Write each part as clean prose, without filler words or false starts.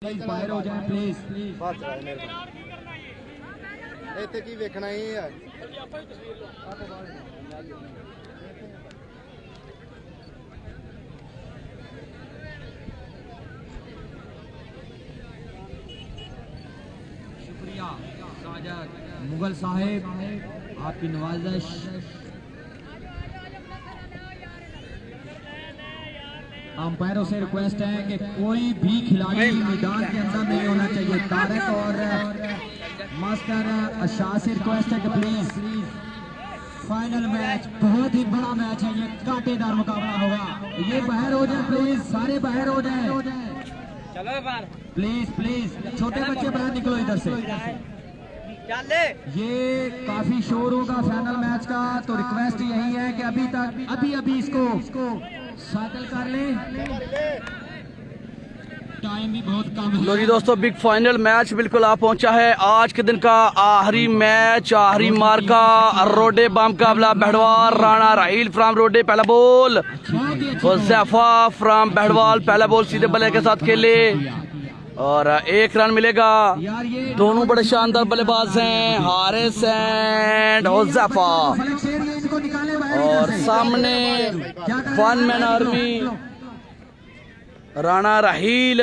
Fire हो जाए please. ਇੱਥੇ ਕੀ ਵੇਖਣਾ ਹੀ ਹੈ। शुक्रिया साजद मुगल साहेब, आपकी नवाजिश। अंपायरों से रिक्वेस्ट है कि कोई भी खिलाड़ी मैदान के अंदर नहीं होना चाहिए। तारक और मास्टर अशाह से रिक्वेस्ट है कि प्लीज फाइनल मैच बहुत ही बड़ा मैच है, ये कांटेदार मुकाबला होगा। ये बाहर हो जाए प्लीज, सारे बाहर हो जाए प्लीज प्लीज। छोटे बच्चे बाहर निकलो इधर से। ये काफी शोर होगा फाइनल मैच का, तो रिक्वेस्ट यही है कि अभी इसको सेटल कर ले। टाइम भी बहुत कम है। लो जी दोस्तों, बिग फाइनल मैच बिल्कुल आ पहुंचा है। आज के दिन का आखिरी मैच, आखिरी मार्का रोडे बम मुकाबला। बहड़वाल राणा राहील फ्राम रोडे पहला बॉल, हुज़ैफा फ्राम बहड़वाल पहला बॉल सीधे बल्ले के साथ खेले और 1 रन मिलेगा। दोनों बड़े शानदार बल्लेबाज हैं, हारिस एंड हुज़ैफा। और सामने वन मैन आर्मी राणा राहील,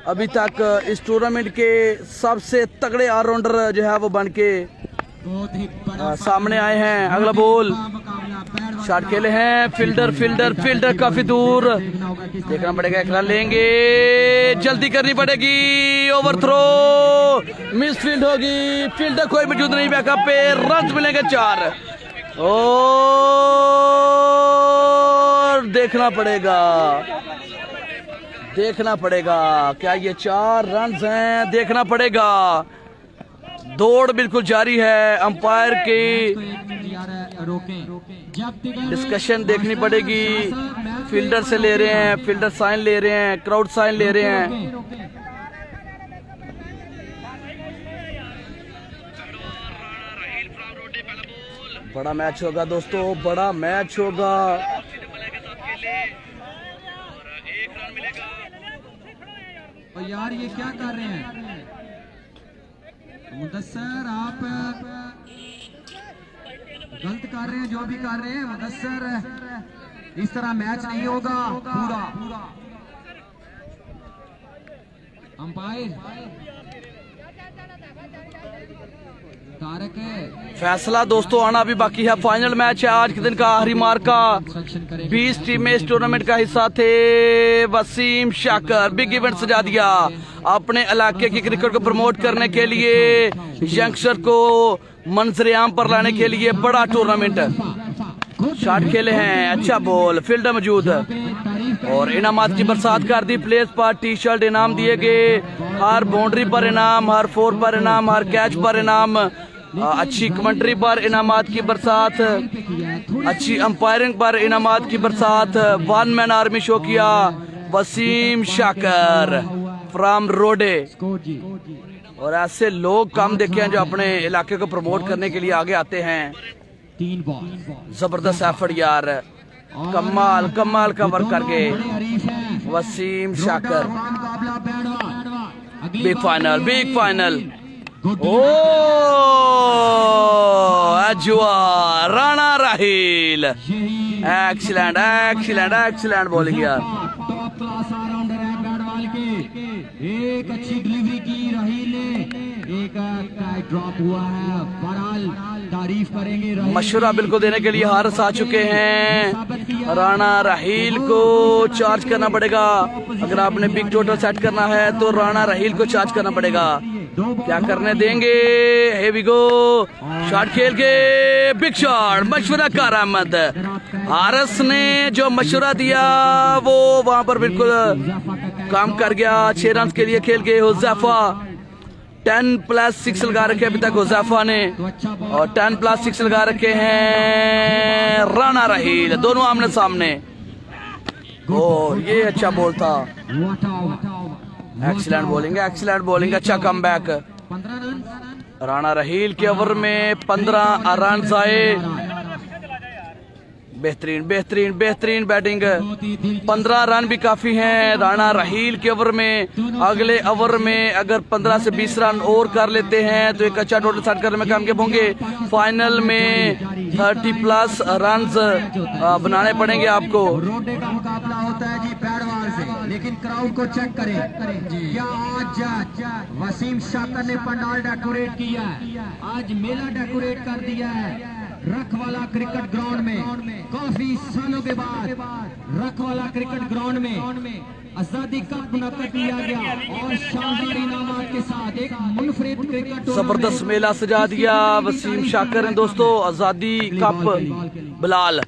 अभी तक इस टूर्नामेंट के सबसे तगड़े ऑलराउंडर जो है वो बन के सामने आए हैं। अगला बॉल शॉट खेले हैं, फील्डर काफी दूर, देखना पड़ेगा। 1 रन लेंगे, जल्दी करनी पड़ेगी। ओवर थ्रो मिस फील्ड होगी, फील्डर कोई मौजूद नहीं बैकअप पे। रन मिलेंगे 4 और देखना पड़ेगा क्या ये 4 रन हैं। देखना पड़ेगा, दौड़ बिल्कुल जारी है। अंपायर की डिस्कशन देखनी पड़ेगी। फील्डर से ले रहे हैं, फील्डर साइन ले रहे हैं, क्राउड साइन ले रहे हैं। बड़ा मैच होगा दोस्तों, बड़ा मैच होगा। और यार ये क्या कर रहे हैं मुदस्सर, आप गलत कर रहे हैं। जो भी कर रहे हैं मुदस्सर, इस तरह मैच नहीं होगा पूरा। अंपायर तारक है। फैसला दोस्तों आना भी बाकी है। फाइनल मैच है आज के दिन का, आखिरी मार्का। 20 टीमें इस टूर्नामेंट का हिस्सा थे। वसीम शाकर बिग इवेंट सजा दिया अपने इलाके की क्रिकेट को प्रमोट करने के लिए, यंगस्टर को मंजर आम पर लाने के लिए बड़ा टूर्नामेंट। शॉट खेले हैं, अच्छा बॉल, फील्डर मौजूद और इनामात की बरसात कर दी। प्लेस पर टी शर्ट इनाम दिए गए, हर बाउंड्री पर इनाम, हर 4 पर इनाम, हर कैच पर इनाम, अच्छी कमेंट्री पर इनामात की बरसात, अच्छी अंपायरिंग पर इनामात की बरसात। 1 मैन आर्मी शो किया वसीम शाकर फ्रॉम रोडे। और ऐसे लोग कम देखे हैं जो अपने इलाके को प्रमोट करने के लिए आगे आते हैं। 3 बॉल, जबरदस्त एफर्ट यार, कमाल का वर्क करके वसीम शाकर। बिग फाइनल ओ अजुआ राणा राहील, एक्सीलेंट बॉलिंग यार। टॉप क्लास ऑलराउंडर है बैडवाल के। एक अच्छी डिलीवरी की राहील ने, एक ड्रॉप हुआ है। बहरहाल तारीफ करेंगे राहील। मशवरा बिल्कुल देने के लिए हारिस आ चुके हैं। राणा राहील को चार्ज करना पड़ेगा। अगर आपने बिग टोटल सेट करना है तो राणा राहील को चार्ज करना पड़ेगा। क्या करने देंगे? हे वी गो, शॉट खेल के बिग शॉट, मशवरा कार अहमद। हारिस ने जो मशवरा दिया वो वहां पर बिल्कुल काम कर गया। 6 रन के लिए खेल गए। हुज़ैफा 10+6 लगा रखे अभी तक हुज़ैफा ने, और 10+6 लगा रखे हैं राणा राहील। दोनों आमने सामने। ओ ये अच्छा बॉल था, एक्सीलेंट बॉलिंग, अच्छा कमबैक। राणा राहील के ओवर में 15 रन आए। बेहतरीन बेहतरीन बेहतरीन बैटिंग। 15 रन भी काफी हैं राणा रहील के ओवर में। अगले ओवर में अगर 15 से 20 रन और कर लेते हैं तो एक अच्छा टोटल सेट करने में कामयाब होंगे। फाइनल में 30+ रन बनाने पड़ेंगे आपको। रोडे का मुकाबला होता है जी पैडवाल से, लेकिन क्राउड को चेक करें, क्या आज वसीम शाकर ने पंडाल डेकोरेट किया है, आज मेला डेकोरेट कर दिया है। रखवाला क्रिकेट ग्राउंड में काफी सालों के बाद रखवाला क्रिकेट ग्राउंड में आजादी कप मुनक्कद किया गया और शानदार इनामात के साथ एक मुनफरिद क्रिकेट जबरदस्त मेला सजा दिया वसीम शाकर ने दोस्तों। आजादी कप बिलाल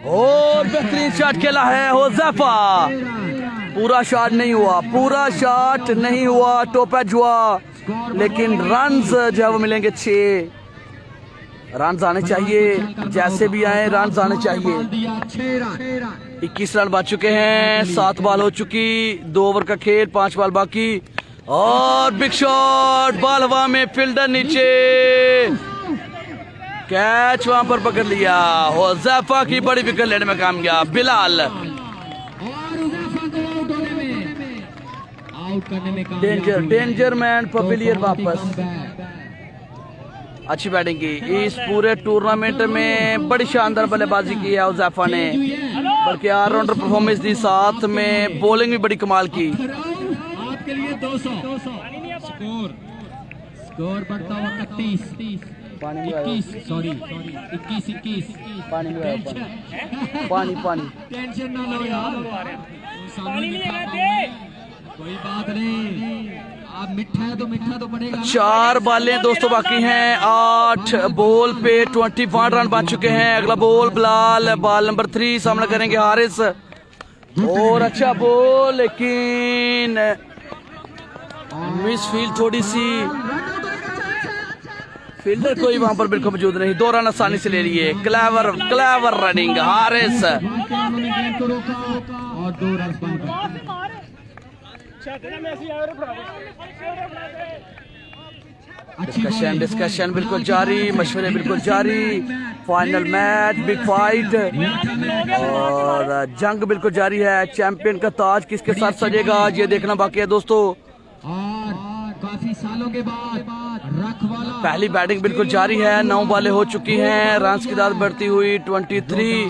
और बेहतरीन शॉट खेला है हुज़ैफा। पूरा शॉट नहीं हुआ, पूरा शॉट नहीं हुआ, टॉप एज हुआ, लेकिन रन्स जो है वो मिलेंगे 6 रन आने चाहिए, जैसे भी आए रन आने चाहिए। 21 रन बच चुके हैं, 7 बॉल हो चुकी, 2 ओवर का खेल, 5 बॉल बाकी। और बिग शॉट, बॉल हवा में, फील्डर नीचे, कैच वहां पर पकड़ लिया। हुज़ैफा की बड़ी विकेट लेने में कामयाब Bilal. Danger danger man pavilion वापस। अच्छी बैटिंग की इस पूरे टूर्नामेंट में, बड़ी शानदार बल्लेबाजी की है हुज़ैफा ने, बल्कि ऑलराउंडर परफॉर्मेंस दी, साथ में बॉलिंग भी बड़ी कमाल की। आपके लिए 200 स्कोर बढ़ता हुआ 31 21 सॉरी 21 पानी पानी पानी टेंशन ना लो यार, सामने कोई बात नहीं, आप मीठा तो पड़ेगा। 4 बॉलें दोस्तों बाकी हैं, 8 बॉल पे 21 रन बन चुके हैं। अगला बॉल बिलाल, बॉल नंबर 3 सामना करेंगे हारिस। और अच्छा बॉल, लेकिन मिस फील्ड थोड़ी सी, फील्डर कोई वहां पर बिल्कुल मौजूद नहीं। 2 रन आसानी से ले लिए। Clever clever running Haris. और 2 रन डिस्कशन बिल्कुल जारी, मशवरे बिल्कुल जारी। फाइनल मैच, बिग फाइट और जंग बिल्कुल जारी है। चैंपियन का ताज किसके साथ सजेगा ये देखना बाकी है दोस्तों। और काफी सालों के बाद रखवाला, पहली बैटिंग बिल्कुल जारी है, 9 बॉलें हो चुकी हैं, रन की तादाद बढ़ती हुई 23।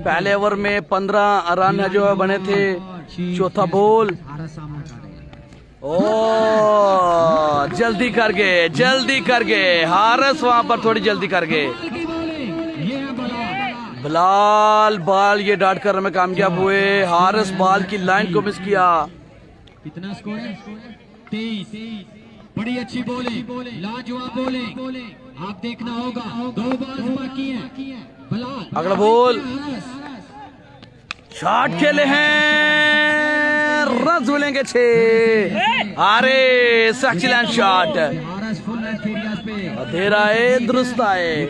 पहले ओवर में 15 रन है जो है बने थे। चौथा बॉल, ओ जल्दी कर गए हारिस, वहां पर थोड़ी जल्दी कर गए। बिलाल बॉल ये डाट करने में कामयाब हुए। हारिस बॉल की लाइन को मिस किया। कितना स्कोर है? 23। बड़ी अच्छी बॉलिंग, लाजवाब बॉलिंग, आप देखना होगा। 2 बॉल बाकी हैं। अगला बॉल, शॉट खेले हैं, रन मिलेंगे 6। अरे एक्सीलेंट शॉट, अंधेरा है दुरुस्त आए।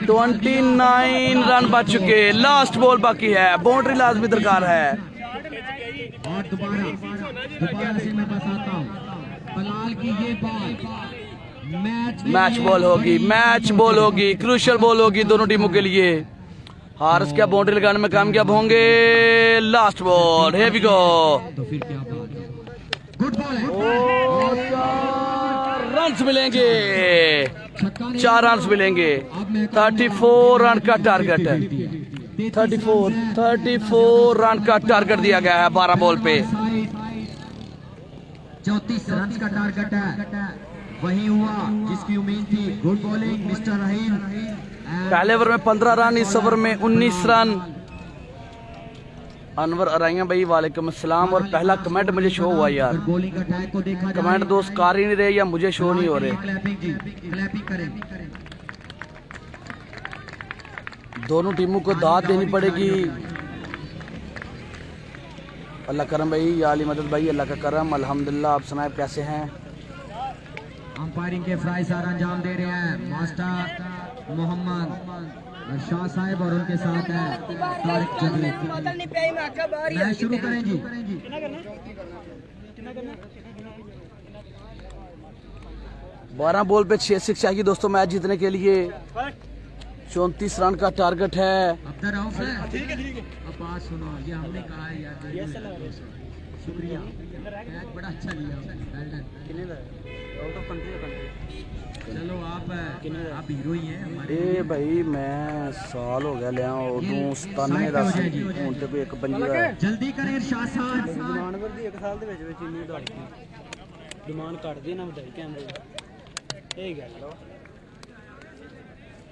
29 रन बच चुके, लास्ट बॉल बाकी है, बाउंड्री लाजमी दरकार है। और दोबारा से मैं बताता हूँ, बिलाल की ये बॉल मैच बॉल होगी, क्रूशियल बॉल होगी दोनों टीमों के लिए। हारिस क्या बाउंड्री लगाने में कामयाब होंगे। Last ball, here we go. तो फिर क्या बात है, गुड बॉल है। 4 रन मिलेंगे, 4 रन मिलेंगे। 34 रन का टारगेट है, 34 रन का टारगेट दिया गया है 12 बॉल पे। 34 रन का टारगेट है, वही हुआ जिसकी उम्मीद थी। Good bowling mister Raheel. पहले ओवर में 15 रन, इस ओवर में 19 रन। अनवर अराइया भाई वालेकुम अस्सलाम। और पहला कमेंट मुझे शो हुआ यार, बॉलिंग अटैक को देखा, कमेंट दोस्त कार ही नहीं रहे या मुझे शो नहीं हो रहे। क्लैपिंग करें। दोनों टीमों को दाद देनी पड़ेगी। अल्लाह करम भाई, या अली मदद भाई, अल्लाह का करम। अल्हम्दुलिल्लाह, आप सुनाए कैसे हैं? अंपायरिंग के फ्राई सारा अंजाम दे रहे हैं मास्टर मोहम्मद शाह साहब और उनके साथ है तारिक जगले। मैच शुरू करें जी। 12 बॉल पे 6 6 चाहिए दोस्तों मैच जीतने के लिए। 34 रन का टारगेट है। अब्दर राउफ है। अब बात सुनो, ये हमने कहा है यार, शुक्रिया, मैच बड़ा अच्छा लिया, वेल डन। चलो आप हीरो ही हैं हमारे। ए भाई मैं साल हो गया लिया उदू 97 ਦਾ ਸੀ, ਹੁਣ ਤੇ ਕੋਈ 1 ਦਾ। जल्दी करें इरशाद साहब। डिमांड वरदी 1 साल ਦੇ ਵਿੱਚ ਇੰਨੀ ਵਧਾਈ, डिमांड ਘੱਟ ਦੀ ਨਾ ਵਧਾਈ ਕੈਮਰੇ ਦੀ, ਇਹ ਗੱਲ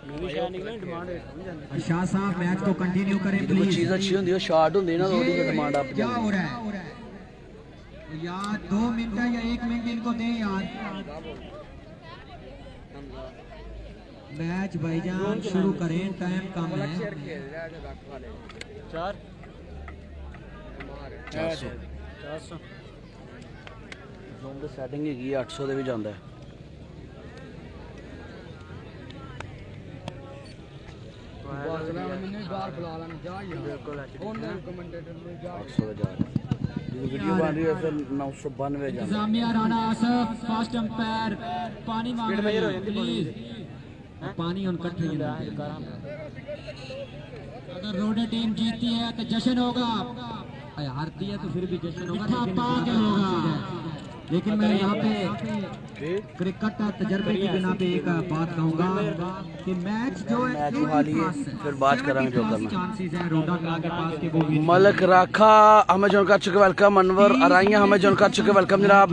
नवी शाह निकले डिमांड समझ आती। इरशाद साहब मैच को कंटिन्यू करें कोई प्लीज। चीज अच्छी होती है शॉट होती है ना, तो डिमांड आप क्या हो रहा है यार, 2 मिनट या 1 मिनट इनको दें यार। मैच भाईजान शुरू करें, टाइम कम है। 400 जोन ਦੀ ਸੈਟਿੰਗ ਹੈਗੀ 800 ਦੇ ਵੀ ਜਾਂਦਾ ਹੈ। वीडियो बन रही है फिर 992 जाना। इंतजामिया राणा आसफ फास्ट अंपायर पानी मांग रहे हैं प्लीज, पानी उन कट रही है। अगर रोडे टीम जीतती है तो जश्न होगा, हारती है तो फिर भी जश्न होगा, लेकिन मैं यहाँ पे क्रिकेट तजर्बे की बिना पे एक बात कहूँगा कि मैच जो है फिर बात करेंगे जो करना। चांसेस हैं रोडा कला के पास के वो win मलक राखा हमें जोन कर चुके वेलकम, अनवर अराइया हमें जोन कर चुके वेलकम जनाब।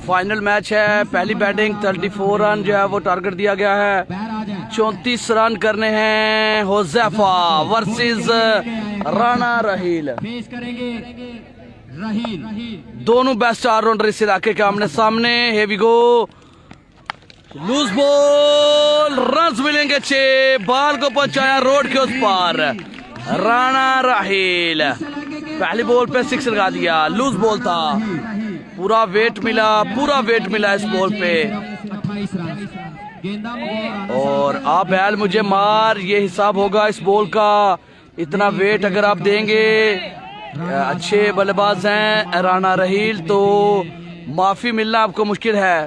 फाइनल मैच है, पहली बैटिंग 34 रन जो है वो टारगेट दिया गया है। पैर आ जाए 34 रन करने हैं होज़ैफा वर्सेस राणा रहील। फेस करेंगे रहील, दोनों बेस्ट ऑलराउंडर इस इलाके के आमने सामने। here we go, loose ball, runs मिलेंगे 6, बॉल को पहुंचाया रोड के उस पार राणा राहील। पहली बॉल पे 6 लगा दिया, लूज बॉल था, पूरा वेट मिला इस बॉल पे। 28 रन गेंदा और आप बैल मुझे मार, ये हिसाब होगा इस बॉल का। इतना वेट अगर आप देंगे, अच्छे बल्लेबाज हैं राणा रहील, तो माफी मिलना आपको मुश्किल है,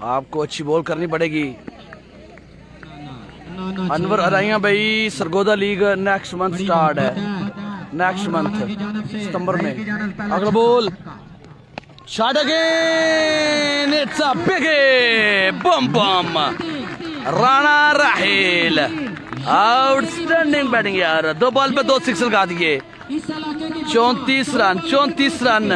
आपको अच्छी बॉल करनी पड़ेगी। अनवर अराइया भाई Sargodha league next month start है, नेक्स्ट मंथ सितंबर में। अगला ball shot again, it's a big bam bomb, Rana Raheel outstanding batting यार, 2 बॉल पे 2 6 लगा दिए। 34 रन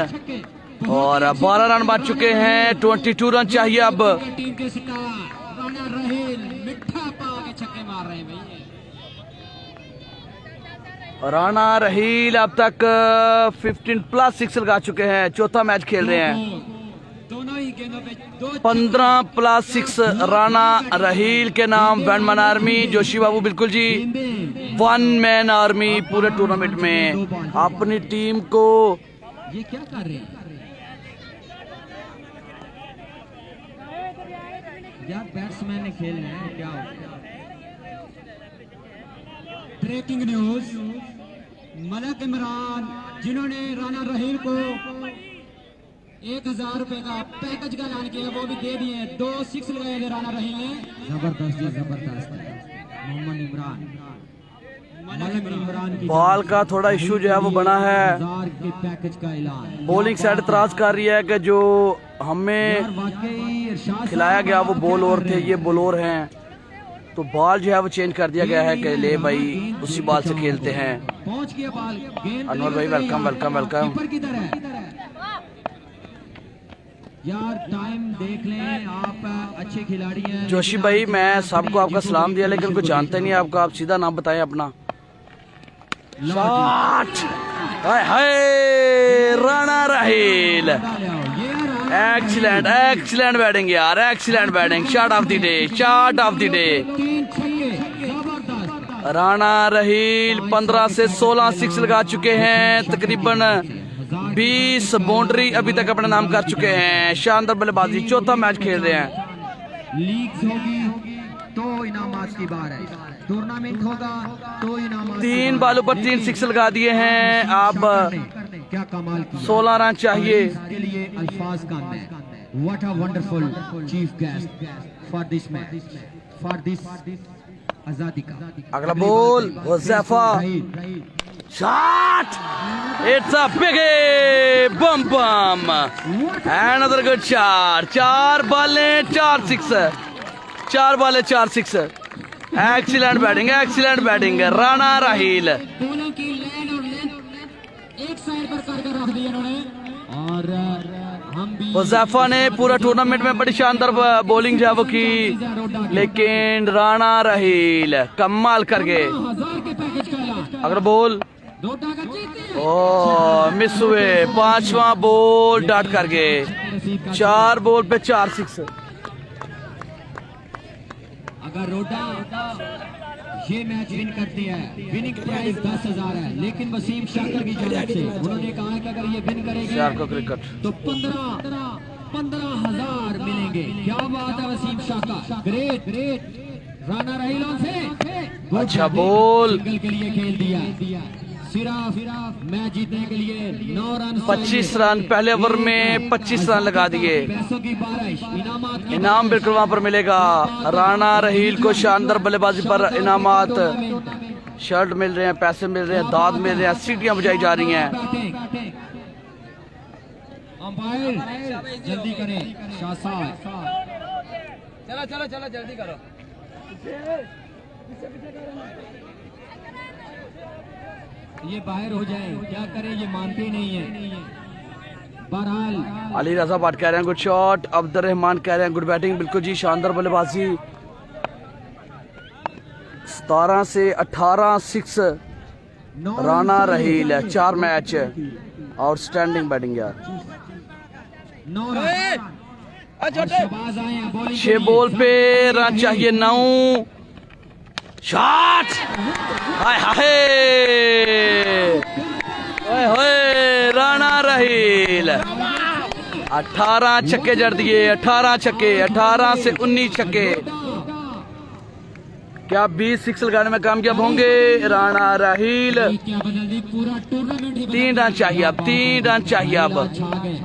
और 12 रन बच चुके हैं, 22 रन चाहिए अब। टीम के शिकार राणा रहील मिठा पा के छक्के मार रहे हैं भाई। राणा रहील अब तक 15+6 लगा चुके हैं, चौथा मैच खेल रहे हैं। दोनों ही गेंदों पे 15+6 राणा रहील के नाम। वन मैन आर्मी जोशी बाबू, बिल्कुल जी, 1 मैन आर्मी पूरे टूर्नामेंट में अपनी टीम को। ये क्या कर रहे हैं यार, बैट्समैन ने खेल रहे हैं क्या हो। ब्रेकिंग न्यूज, मलक इमरान जिन्होंने राणा रहील को 1000 रुपए का पैकेज का ऐलान किया, वो भी दे दिए। 2 6 लगाए थे राणा रहील ने, जबरदस्त जी जबरदस्त। मोहम्मद इमरान, मलक इमरान की बॉल का थोड़ा इशू जो है वो बना है, 1000 के पैकेज का ऐलान। बॉलिंग साइड इतराज कर रही है कि जो हमें खिलाया गया वो बॉल और थे, ये बॉल और हैं, तो बॉल जो है वो चेंज कर दिया गया है कि ले भाई उसी बॉल से खेलते हैं। पहुंच गया बॉल, गेंद अनवर भाई वेलकम वेलकम वेलकम। कीपर किधर है यार, टाइम देख लें आप, अच्छे खिलाड़ी हैं। जोशी भाई मैं सबको आपका सलाम दिया, लेकिन कुछ जानते नहीं आपको, आप सीधा नाम बताएं अपना। शॉट, हाय हाय राणा रहील, एक्सीलेंट बैटिंग यार, excellent batting, shot of the day, shot of the day. 3 छक्के जबरदस्त। राणा रहील 15 से 16 6 लगा चुके हैं, तकरीबन 20 बाउंड्री अभी तक अपना नाम कर चुके हैं। शानदार बल्लेबाजी, चौथा मैच खेल रहे हैं। लीग होगी तो इनामात की बार है, टूर्नामेंट होगा तो इनामात। 3 बॉलों पर 3 6 लगा दिए हैं। आप क्या कमाल की 16 रन चाहिए। इसके लिए अल्फाज कम है। What a wonderful chief guest for this match, for this आजादी का। अगला ball Huzaifa shot, it's a big bam bam, another good shot. 4 बॉलें 4 सिक्स, 4 बॉलें 4 six. Excellent batting Rana Raheel. बॉलों की लैंड और लेंथ एक साइड पर कर रख दी इन्होंने। और हम भी हुज़ैफा ने पूरा टूर्नामेंट में बड़ी शानदार बॉलिंग जो है वो की, लेकिन राणा राहील कमाल कर गए। 1000 के पैकेज का ऐलान। अगर बॉल 2 टारगेट जीते। ओ मिस हुए, 5वां बॉल डॉट कर गए। 4 बॉल पे 4 सिक्स। अगर रोडा ये मैच विन करती है, विनिंग प्राइस 10,000 है, लेकिन वसीम शाकर की जानिब से उन्होंने कहा है कि अगर ये विन करेंगे शार्को क्रिकेट तो 15,000 मिलेंगे। क्या बात है वसीम शाकर, ग्रेट। राणा राहीलों से अच्छा बॉल, सिंगल के लिए खेल दिया। सिर्फ मैच जीतने के लिए 9 रन, 25 रन पहले ओवर में 25 रन लगा दिए। पैसों की बारिश, इनाम बिल्कुल वहां पर मिलेगा। राणा राहील को शानदार बल्लेबाजी पर इनामात, शर्ट मिल रहे हैं, पैसे मिल रहे हैं, दाद मिल रहे हैं, सीटियां बजाई जा रही हैं। अंपायर जल्दी करें, शाह साहब। चलो जल्दी करो। ये बाहर हो जाए, क्या करें, ये मानते नहीं है। बहरहाल अली रजा भट्ट कह रहे हैं गुड शॉट, अब्दुल रहमान कह रहे हैं गुड बैटिंग। बिल्कुल जी, शानदार बल्लेबाजी। 17 से 18 सिक्स राणा राहील, 4 मैच, आउटस्टैंडिंग बैटिंग यार। 9 रन। शहबाज आए हैं बॉलिंग 6 बॉल पे रन चाहिए 9। शॉट, हाय हाय ओए होए, राणा राहील 18 छक्के जड़ दिए। 18 छक्के, 18 से 19 छक्के। क्या 20 सिक्स लगाने में कामयाब होंगे राणा राहील? क्या बदल दी, पूरा टूर्नामेंट ही 3 रन चाहिए अब, 3 रन चाहिए अब। छा गए।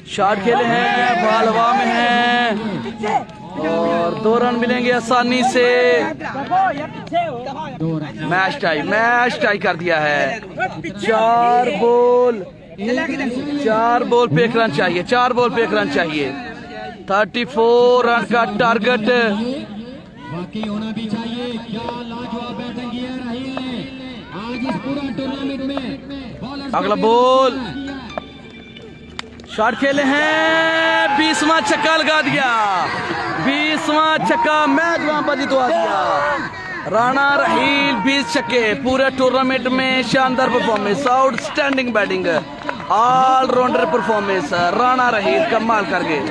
शॉट खेले हैं, बॉल हवा में है और 2 रन मिलेंगे आसानी से। 2 रन। मैच टाई कर दिया है। 4 बॉल पे 1 रन चाहिए, 4 बॉल पे 1 रन चाहिए। 34 रन का टारगेट बाकी होना भी चाहिए। क्या लाजवाब बैटिंग की है राहील ने आज इस पूरा टूर्नामेंट में। बॉलर्स अगला को बॉल, शॉट खेले हैं, 20वां छक्का लगा दिया। 20वां छक्का, मैच वहां पर जितवा दिया। राणा राहील 20 छक्के, पूरे टूर्नामेंट में शानदार performance, outstanding batting, all rounder performance. Rana Raheel कमाल कर गए।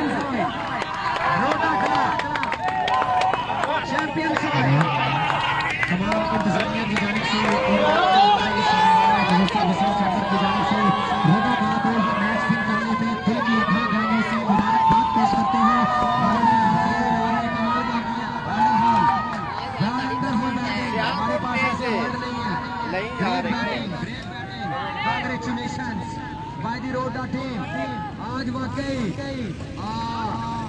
आज वाकई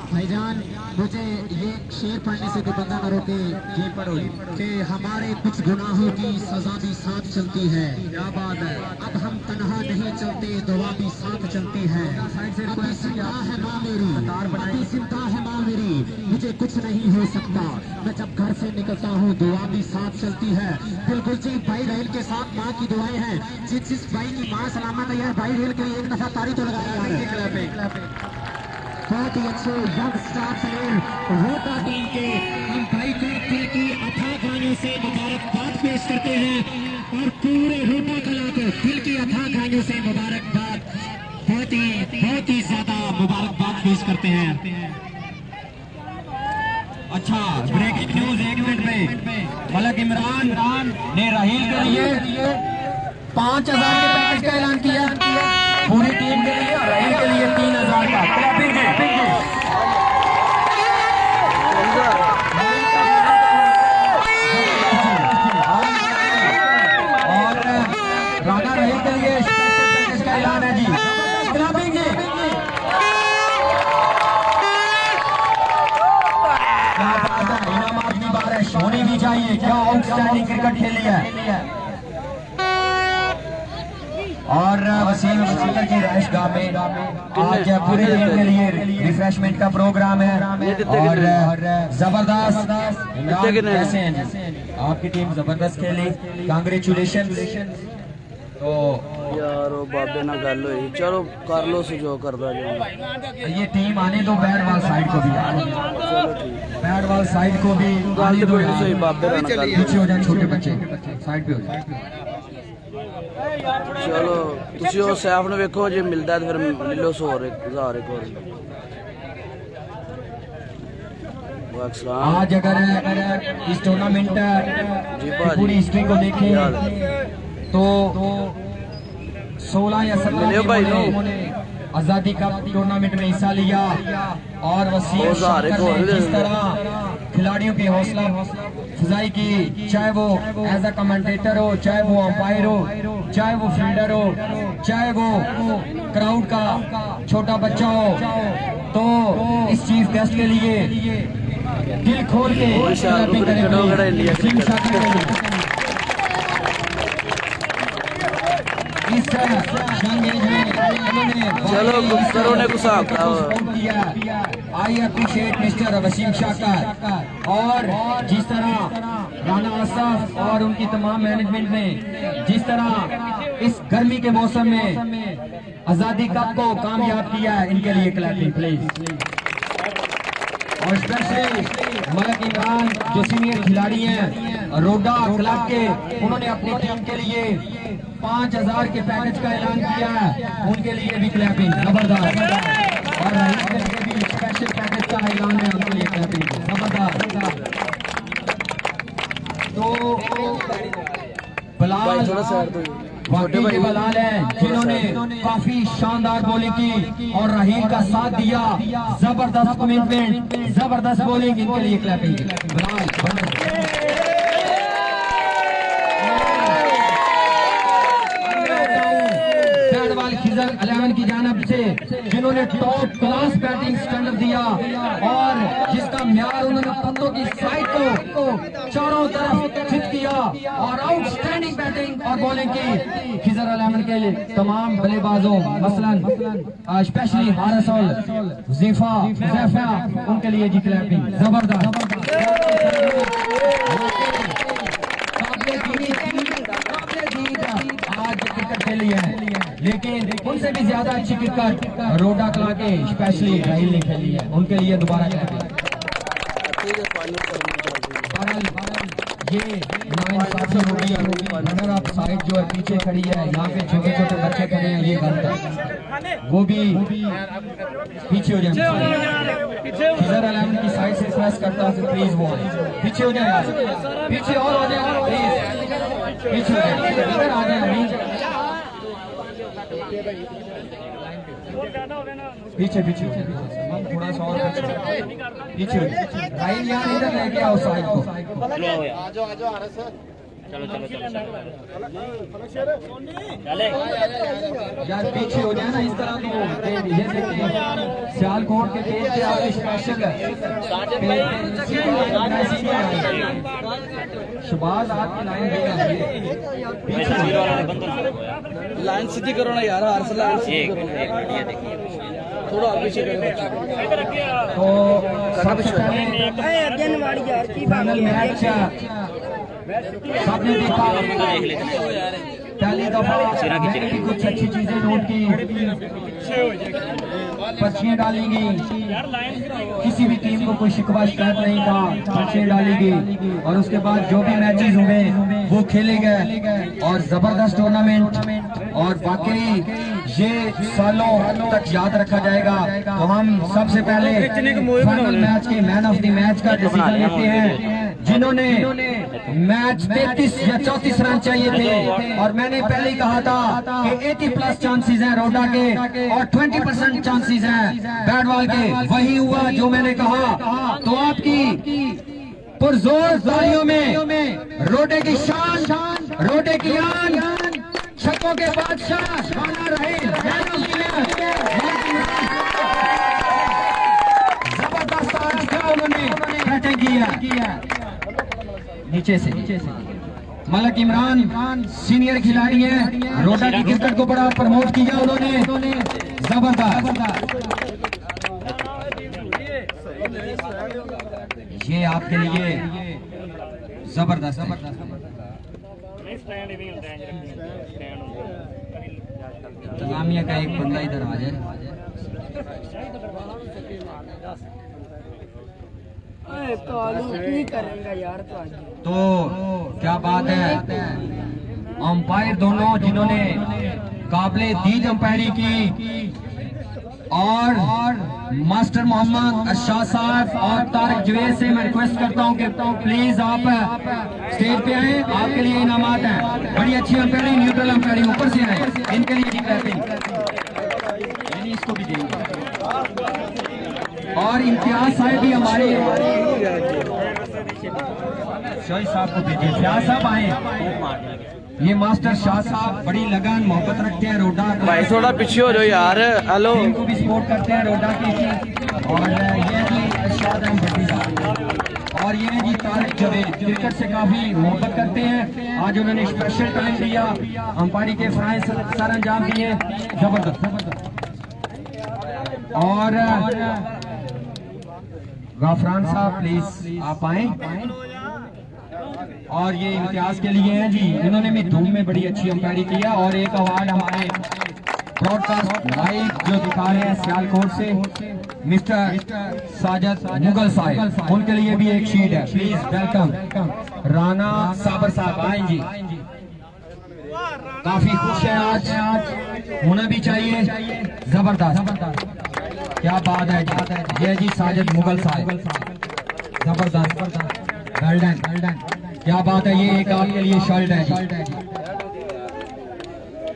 भाईजान, मुझे ये शेर पढ़ने से तो बंदा न रोके ये पढ़ो कि हमारे कुछ गुनाहों की सजा भी साथ चलती है। क्या बात है। अब हम तन्हा नहीं चलते, दुआ भी साथ चलती है। अभी जिंदा है माँ मेरी, अभी जिंदा है माँ मेरी, मुझे कुछ नहीं हो सकता। मैं जब घर से निकलता हूँ दुआ भी साथ चलती है। बिल्कुल जी, भाई राहील के साथ माँ की दुआएं हैं। जिस भाई की माँ सलामत है यार, भाई राहील के लिए एक दफा तारी तो लगाया है। बहुत ही अच्छे यंग स्टार सलीम रोटा टीम के हम भाई को दिल की अथाह गानों से मुबारकबाद पेश करते हैं और पूरे रोटा कला को दिल की अथाह गानों से मुबारकबाद, बहुत ही ज्यादा मुबारकबाद पेश करते हैं। अच्छा, ब्रेकिंग न्यूज 1 मिनट में मलक इमरान ने राहील के लिए 5,000 के पैकेज का ऐलान किया पूरी टीम के लिए और राहील के लिए 3,000 का। और राणा राहील के लिए स्पेशल पैकेज का ऐलान है जी। इनामात की बारिश होनी भी चाहिए। शाकर की राइश गाह में आज पूरे दिन के लिए रिफ्रेशमेंट का प्रोग्राम है और जबरदस्त इमरान हसन आपकी टीम जबरदस्त खेली, कांग्रेचुलेशन। तो यार वो बाबे ना गल हुई, चलो कर लो से जो करदा जो। ये टीम आने दो बैट बॉल साइड को भी, बैट बॉल साइड को भी आने दो यार। सही बाबे ना गल पीछे हो जाए छोटे बच्चे, साइड पे हो जाए। चलो तुसी ओ सैफ ने वेखो जे मिलदा है फिर ले लो 100 1000 एक और। आज अगर इस टूर्नामेंट की पूरी हिस्ट्री को देखें तो 16 या 17 टीमों ने आजादी कप टूर्नामेंट में हिस्सा लिया और वसीम शाकर ने जिस तरह खिलाड़ियों की हौसला अफजाई की, चाहे वो एज अ कमेंटेटर हो, चाहे वो अंपायर हो, चाहे वो फील्डर हो, चाहे वो क्राउड का छोटा बच्चा हो, तो इस चीफ गेस्ट के लिए दिल खोल के वसीम शाकर के लिए चलो गुप्तरों ने गुस्सा आई अप्रिशिएट मिस्टर वसीम शाकर। और जिस तरह राना असफ और उनकी तमाम मैनेजमेंट ने जिस तरह इस गर्मी के मौसम में आजादी कप को कामयाब किया है, इनके लिए क्लैपिंग प्लीज। और स्पेशली मलक इमरान जो सीनियर खिलाड़ी हैं रोडा क्लब के, उन्होंने अपनी टीम के लिए 5000 के पैकेज का ऐलान किया है, उनके लिए भी क्लैपिंग जबरदस्त। और रईस के भी स्पेशल पैकेज का ऐलान है, उनके लिए क्लैपिंग जबरदस्त। तो बिलाल वाकई में बिलाल है जिन्होंने काफी शानदार बॉलिंग की और राहील का साथ दिया, जबरदस्त कमिटमेंट, जबरदस्त बॉलिंग, इनके लिए क्लैपिंग बिलाल। खिजर 11 की जानब से जिन्होंने टॉप क्लास बैटिंग स्टैंडर्ड दिया और जिसका म्यार उन्होंने पत्तों की साइड को चारों तरफ फिट किया और आउटस्टैंडिंग बैटिंग और बॉलिंग की खिजर 11 के लिए तमाम बल्लेबाजों, मसलन स्पेशली हारिस और हुज़ैफा, उनके लिए जी क्लैपिंग जबरदस्त। आज क्रिकेट खेली है, लेकिन उनसे भी ज्यादा अच्छी क्रिकेट रोडा कला के स्पेशली राहील ने खेली है, उनके लिए दोबारा ये नाइंसाफी होगी। अगर आप साइड जो है पीछे खड़ी है, यहाँ पे छोटे छोटे बच्चे खड़े हैं, ये गलत है, वो भी पीछे हो जाए। खिजर 11 की साइड से प्रेस करता है, प्लीज वो पीछे हो जाए, पीछे और हो जाए प्लीज, पीछे हो जाए, इधर आ जाए, पीछे पीछे थोड़ा सा और पीछे राहील यार इधर लेके आओ साइड को। यार पीछे हो जाए ना इस तरह, तो ये देखिए सियालकोट के तेज से आगे स्पेशल शबाज आपकी लाइन सीधी करो ना यार, हर से लाइन सीधी करो, थोड़ा पीछे तो सबसे फाइनल मैच सबने देखा, पहली दफा मैंने भी कुछ अच्छी चीजें नोट की, पर्चियां डाली गई, किसी भी टीम को कोई शिकवा शिकायत नहीं था, पर्चियां डाली गई और उसके बाद जो भी मैचेस हुए वो खेले गए और जबरदस्त टूर्नामेंट और वाकई ये सालों तक याद रखा जाएगा। तो हम सबसे पहले फाइनल मैच के मैन ऑफ द मैच का डिसीजन लेते हैं, जिन्होंने मैच 33 या 34 रन चाहिए थे और मैंने पहले ही कहा था कि 80+ चांसेस हैं रोडा के और 20% चांसेस हैं बैट बॉल के, वही हुआ जो मैंने कहा। तो आपकी पुरजोर तालियों में रोडे की शान, रोडे की आन, छक्कों के बादशाह राना राहील, जबरदस्त आज क्या उन्होंने बैटिंग की है नीचे से मलक इमरान सीनियर खिलाड़ी हैं, रोडा की क्रिकेट को बड़ा प्रमोट किया उन्होंने, जबरदस्त। ये आपके लिए जबरदस्त है। इंतजामिया का एक बंदा इधर आ जाए। तो क्या बात है, अंपायर दोनों जिन्होंने काबिले दीद अंपायरी की, और मास्टर मोहम्मद अशाह साहब और तारिक जवेद से मैं रिक्वेस्ट करता हूं कि प्लीज आप स्टेज पे आए, आपके लिए इनामात हैं। बड़ी अच्छी अंपायरिंग, न्यूट्रल अंपायरिंग ऊपर से आए, इनके लिए भी क्लैपिंग, इसको भी देंगे। और इम्तियाज साहब भी हमारे शाह साहब को भेजिए, शाह साहब आए। ये मास्टर शाह साहब बड़ी लगन मोहब्बत रखते हैं रोडा भाई, थोड़ा पीछे हो जाओ यार। हेलो, इनको भी सपोर्ट करते हैं रोडा की। और ये जी अरशाद अहमद भट्टी साहब, और ये जी तारिक जवेद क्रिकेट से काफी मोहब्बत करते हैं। आज उन्होंने स्पेशल टाइम दिया, अंपायरी के फराइज सर अंजाम दिए, जबरदस्त। और गाफरान साहब प्लीज आप आए। और ये इम्तियाज के लिए हैं जी, इन्होंने भी धूम में बड़ी अच्छी अंपायरी किया। और एक अवार्ड हमारे ब्रॉडकास्ट लाइव जो दिखा रहे हैं सियालकोट से, मिस्टर साजिद मुगल साहब, उनके लिए भी एक शीट है, प्लीज वेलकम। राना साबर साहब आए जी, काफी खुश है आज, होना भी चाहिए, जबरदस्त, क्या बात है जी। ये जी साजिद मुगल साहब, जबरदस्त, वेल डन, क्या बात है। ये एक आपके लिए शर्ट है जी।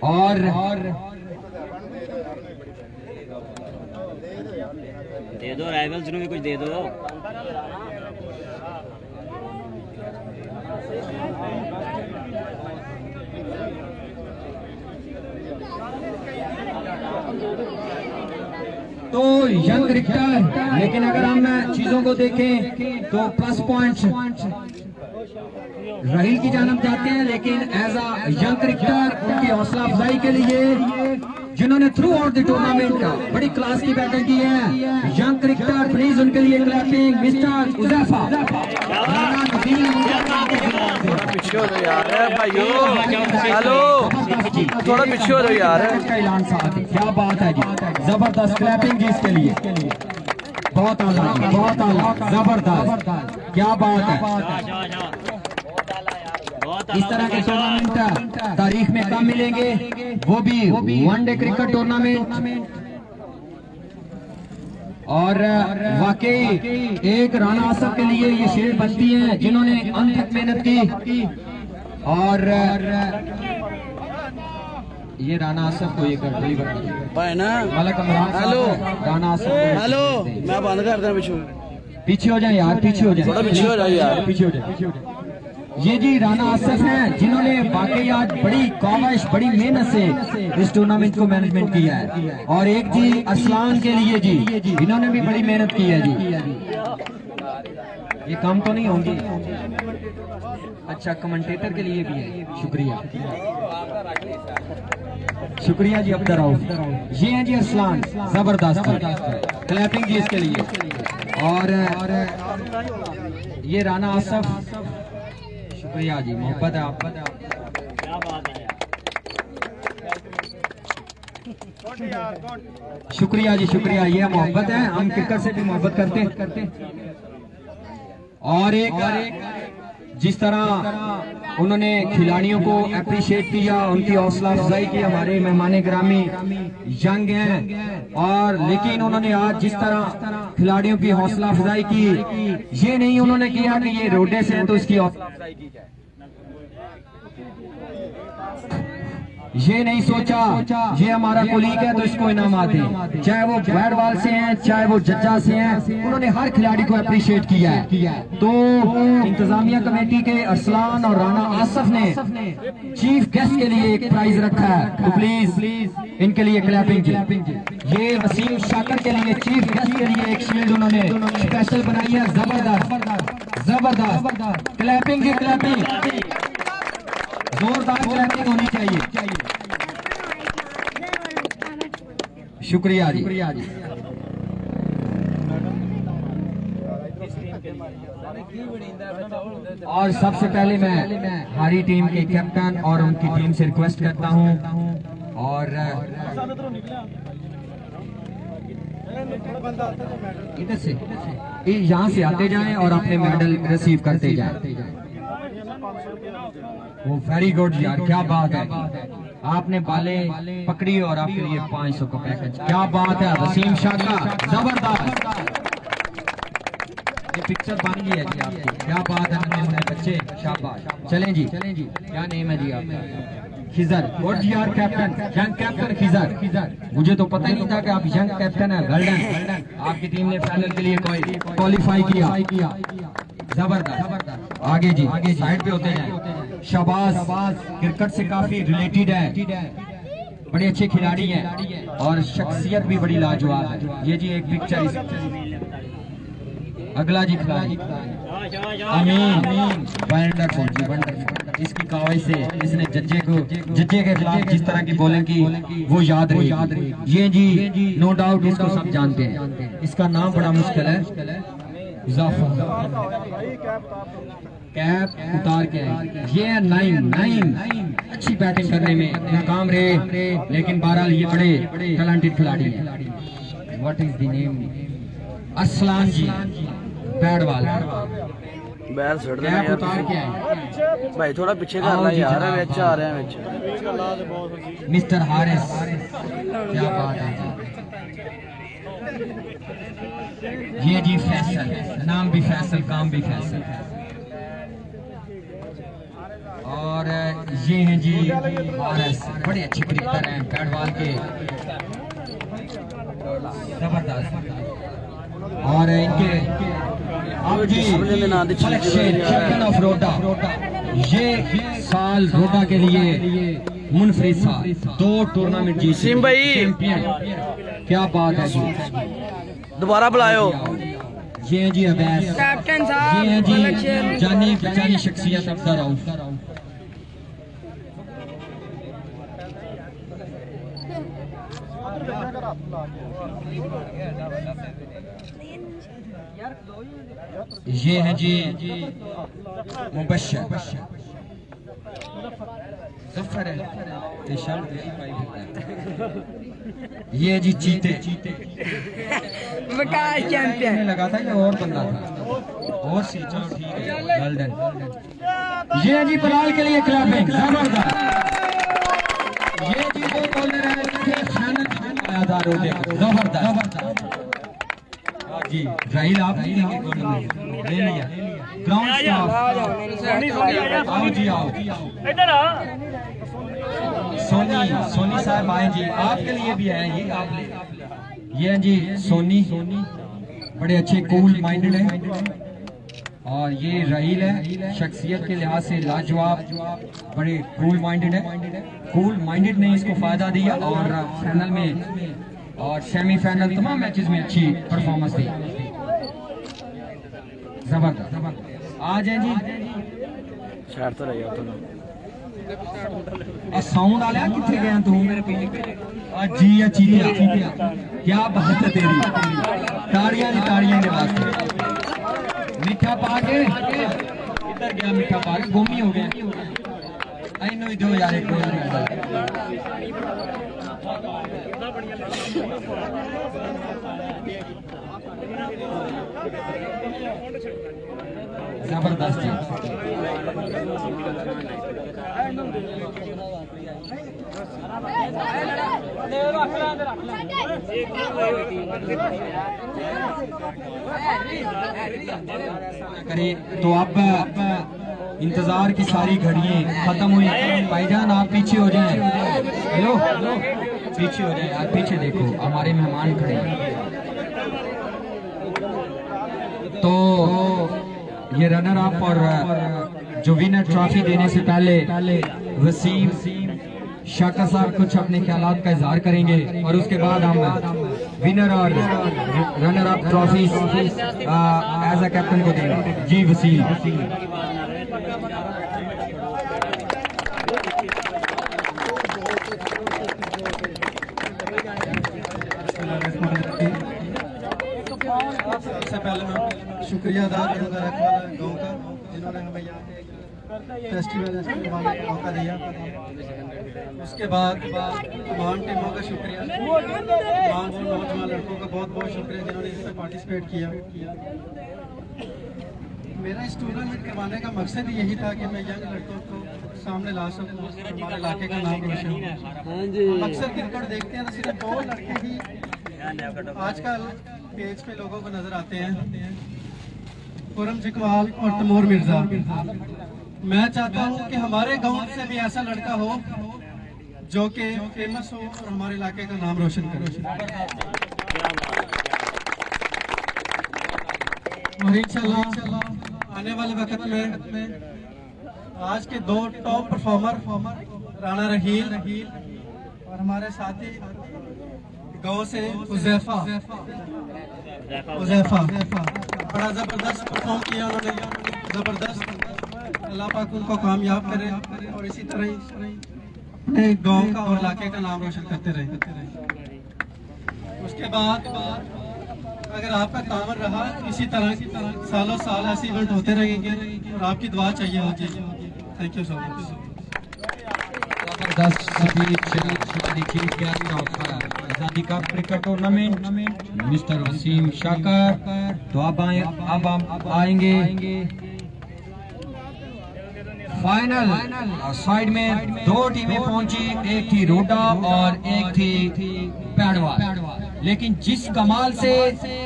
और दे दो, राइवल्स ਨੂੰ भी कुछ दे दो। तो यंग क्रिकेटर, लेकिन अगर हम चीजों को देखें तो प्लस पॉइंट्स रहील की जानब जाते हैं, लेकिन एज अ यंग क्रिकेटर उनकी हौसला अफजाई के लिए जिन्होंने थ्रू आउट द टूर्नामेंट बड़ी क्लास की बैटिंग की है, यंग क्रिकेटर प्लीज उनके लिए क्लैपिंग। मिस्टर उजैफा, पीछे हो जाओ यार भाइयों। हेलो, थोड़ा पीछे हो जाओ यार। का ऐलान साथ ही, क्या बात है जी, जबरदस्त क्लैपिंग जी इसके लिए, बहुत आला, बहुत आला, जबरदस्त, क्या बात है। इस तरह के टूर्नामेंट तारीख में कम मिलेंगे, वो भी वनडे क्रिकेट टूर्नामेंट। और वाकई एक राना आसफ के लिए ये शील्ड बनती है, जिन्होंने अनथक मेहनत की। और ये राना आसफ को ये कर भाई ना, मलक इमरान, हेलो राना आसफ, हेलो, मैं बंद कर दूं। पीछे हो जाए यार, पीछे हो जाए, थोड़ा पीछे हो जाओ यार, पीछे हो जाए। ये जी राना आसफ हैं, जिन्होंने वाकई आज बड़ी काविश, बड़ी मेहनत से इस टूर्नामेंट को मैनेजमेंट किया है। और एक जी असलान के लिए जी, इन्होंने भी बड़ी मेहनत की है जी। ये काम तो नहीं होंगी, अच्छा कमेंटेटर के लिए भी है, शुक्रिया, शुक्रिया जी अब्दुल रऊफ। ये हैं जी असलान, जबरदस्त, क्लैपिंग जी इसके लिए। और ये राना आसफ, शुक्रिया जी, मोहब्बत है आपका, क्या बात है। शुक्रिया जी, शुक्रिया, ये मोहब्बत है, हम क्रिकेट से भी मोहब्बत करते। और एक जिस तरह उन्होंने खिलाड़ियों को अप्रिशिएट किया, उनकी हौसला अफजाई की, हमारे मेहमान ग्रामी यंग हैं, और लेकिन उन्होंने आज जिस तरह खिलाड़ियों की हौसला अफजाई की, ये नहीं उन्होंने किया कि ये रोडे से है तो इसकी हौसला अफजाई की जाए, ये नहीं सोचा ये हमारा कोलीग है तो इसको इनाम आते हैं, चाहे वो बैट बॉल से हैं, चाहे वो जज्जा से हैं, उन्होंने हर खिलाड़ी को अप्रिशिएट किया है। तो इंतजामिया कमेटी के अरसलान और राना आसफ ने चीफ गेस्ट के लिए एक प्राइज रखा है, तो प्लीज इनके लिए क्लैपिंग जी। ये वसीम शाकर के लिए चीफ गेस्ट के लिए एक शील्ड उन्होंने स्पेशल बनाई है, जबरदस्त जबरदस्त, क्लैपिंग जी, क्लैपिंग। जोरदार क्लैपिंग होनी चाहिए। शुक्रिया जी। और सबसे पहले मैं हमारी टीम के कैप्टन और उनकी टीम से रिक्वेस्ट करता हूं और इधर से यहाँ से आते जाएं और अपने मेडल रिसीव करते जाएं। वो वेरी गुड यार, क्या बात है, आपने बाले पकड़ी और आपके लिए 500 का पैकेज, क्या बात है वसीम शाह का, जबरदस्त। ये पिक्चर बन गई है जी आपकी, क्या बात है नन्हे बच्चे, शाबाश। चलें जी, क्या नेम है जी आपका? खिजर, गुड यार कैप्टन, यंग कैप्टन खिजर। मुझे तो पता ही नहीं था कि आप यंग कैप्टन है। गोल्डन, आपकी टीम ने फाइनल के लिए क्वालिफाई किया, जबरदस्त। आगे जी, साइड पे होते जाएं। शाबाश, क्रिकेट से काफी रिलेटेड है, बड़े अच्छे खिलाड़ी हैं और शख्सियत भी बड़ी लाजवाब है। ये जी एक पिक्चर, अगला जी खिलाड़ी अमीन, वंडरफुल जी, वंडरफुल। इसकी कावज से इसने जज्जे के खिलाफ जिस तरह की बॉलिंग की वो याद रही। ये जी नो डाउट इसको सब जानते हैं, इसका नाम बड़ा मुश्किल है, कैप उतार के ये 9 अच्छी बैटिंग करने में नाकाम रहे, लेकिन बहरहाल ये बड़े टैलेंटेड खिलाड़ी हैं। What is the name? Aslan ji, bat ball बैल छड़ देना कैप यार उतार के आए। भाई, थोड़ा पीछे कर ला यार, विच आ रहे हैं विच। मिस्टर हारिस, क्या बात है। ये जी फैसल, नाम भी फैसल, काम भी फैसल। और ये हैं जी हारिस, बड़े अच्छे क्रिकेटर हैं, बैट बॉल के जबरदस्त। और इनके अब जी चैंपियन ऑफ रोडा, ये साल रोडा के लिए मुनफरिद साल 2 टूर्नामेंट जीते। सिम भाई, चैंपियन, क्या बात है जी। दोबारा बुलायो। ये हैं जी अवैस, कैप्टन साहब, ये हैं जी जानी पहचानी शख्सियत अफसर राउफ। ये है जी मुबश्शिर, जफर है, ये शर्ट ये जी चीते, विकास चैंपियन लगा था कि और बंदा था, और सी, चलो ठीक है, गोल्डन। ये है जी बलाल के लिए क्लैपिंग, जबरदस्त। ये जी वो बॉलर है जिसे फाइनल आया था रोडे, जबरदस्त जी। राहिल आप ले लिया ग्राउंड स्टाफ, आओ जी आओ, सोनी साहब आए जी, आपके लिए भी आए ये, आप ले। ये हैं जी सोनी, बड़े अच्छे कूल माइंडेड हैं। और ये राहिल है, शख्सियत के लिहाज से लाजवाब, बड़े कूल माइंडेड है। कूल माइंडेड ने इसको फायदा दिया और फाइनल में और सेमीफाइनल तमाम मैचेस में अच्छी परफॉर्मेंस दी, जबरदस्त। आज है जी शहर तो रही हो साउंड आया, कितने गया तू? जी चीतिया, क्या बात है तेरी, ताड़ियां ने वास्ते। मीठा पा के इधर गया, मीठा पा के गोमी हो गया। इनो ही दो यार एक जबरदस्त जी। तो अब इंतजार की सारी घड़ियां खत्म हुई। भाईजान आप पीछे हो जाएं, हेलो पीछे हो जाएं, आप पीछे देखो, हमारे मेहमान खड़े हैं। तो ये रनर अप और जो विनर ट्रॉफी देने से पहले वसीम शाका साहब कुछ अपने ख्यालात का इजहार करेंगे और उसके बाद हम विनर और runner up trophy as a captain को देंगे। जी वसीम। सबसे पहले मैं शुक्रिया अदा करूँगा रखवाला गाँव का, जिन्होंने हमें यहाँ पे फेस्टिवल करवाने का मौका दिया। उसके बाद तमाम टीमों का शुक्रिया, तमाम नौजवान लड़कों का बहुत बहुत शुक्रिया जिन्होंने इसमें पार्टिसिपेट किया। मेरा इस टूर्नामेंट करवाने का मकसद ही यही था कि मैं यंग लड़कों को सामने ला सकूँ, हमारे इलाके का नाम रोशन हो। अक्सर क्रिकेट देखते हैं तो सिर्फ 2 लड़के ही आजकल पेज पे लोगों को नजर आते हैं, खुरम चिकवाल और तैमूर मिर्जा। मैं चाहता हूँ कि हमारे गांव से भी ऐसा लड़का हो जो कि फेमस हो और हमारे इलाके का नाम रोशन करे। और इंशाल्लाह आने वाले वक्त में आज के 2 टॉप परफॉर्मर राणा रहील और हमारे साथी गांव से उज़ैफा बड़ा जबरदस्त परफॉर्म किया उन्होंने, जबरदस्त। अल्लाह पाक उनको कामयाब करे और इसी तरह ही अपने गांव का और इलाके का नाम रोशन करते रहे। उसके बाद अगर आपका तामन रहा इसी तरह सालों साल ऐसे इवेंट होते रहेंगे और आपकी दुआ चाहिए होगी। Thank you so much. जबरदस्त स्पीच देखिए क्या Azadi cup cricket tournament mister Waseem Shakar. तो अब हम आएंगे फाइनल साइड में 2 टीमें पहुंची, एक थी रोडा और एक थी पैडवा। लेकिन जिस कमाल से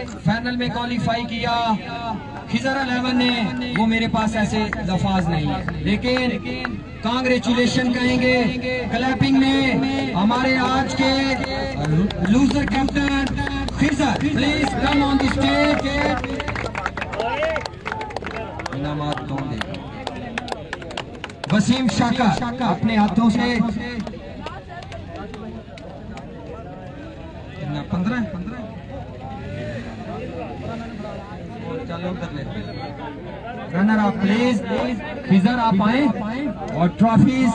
फाइनल में क्वालिफाई किया खिजर 11 ने, वो मेरे पास ऐसे लफ्ज नहीं, लेकिन कांग्रेचुलेशन कहेंगे क्लैपिंग में हमारे आज के loser captain Khizar. Please come on the stage. इनामात कौन देगा? वसीम शाकर अपने हाथों से 15 चलो कर ले। रनर आप प्लीज खिजर आप आए और ट्रॉफीज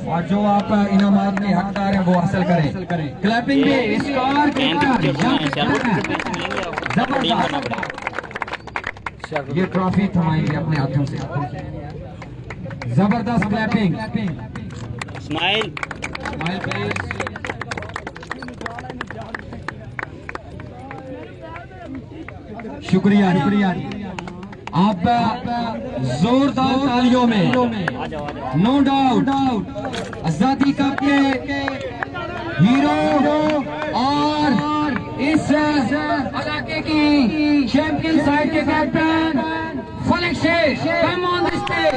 और जो आप इनामात के हकदार हैं वो हासिल करें। क्लैपिंग भी स्टार जबरदस्त। ये ट्रॉफी थमाएंगे अपने हाथों से। जबरदस्त क्लैपिंग। Smile please. शुक्रिया। आप जोरदार तालियों में नो डाउट आजादी कप के हीरो और इस इलाके की चैंपियन साइड के captain Falak Shaikh come on the stage.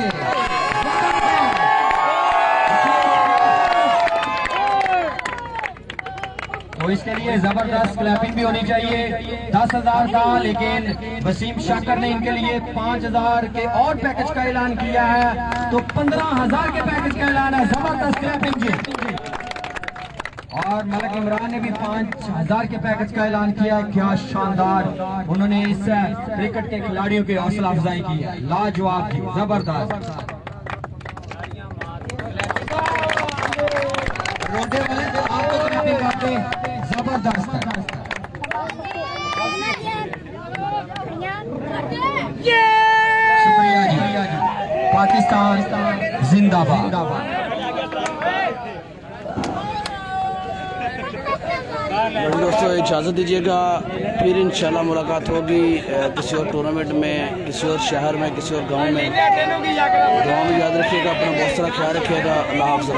तो इसके लिए जबरदस्त क्लैपिंग भी होनी चाहिए। 10,000 था, लेकिन वसीम शाकर ने इनके लिए 5,000 के और पैकेज का ऐलान किया है, तो 15,000 के पैकेज का ऐलान है। जबरदस्त क्लैपिंग जी। और मलिक इमरान ने भी 5,000 के पैकेज का ऐलान किया। क्या शानदार उन्होंने इस क्रिकेट के खिलाड़ियों की हौसला अफजाई की है, लाजवाब थी, जबरदस्त। रोडे वाले आपको क्लैपिंग करते जबरदस्त है। शुक्रिया जी। पाकिस्तान जिंदाबाद। दोस्तों इजाज़त दीजिएगा, फिर इंशाल्लाह मुलाकात होगी किसी और टूर्नामेंट में, किसी और शहर में, किसी और गांव में। दुआ में याद रखिएगा, अपना बहुत सारा ख्याल रखिएगा। अल्लाह हाफ़िज़।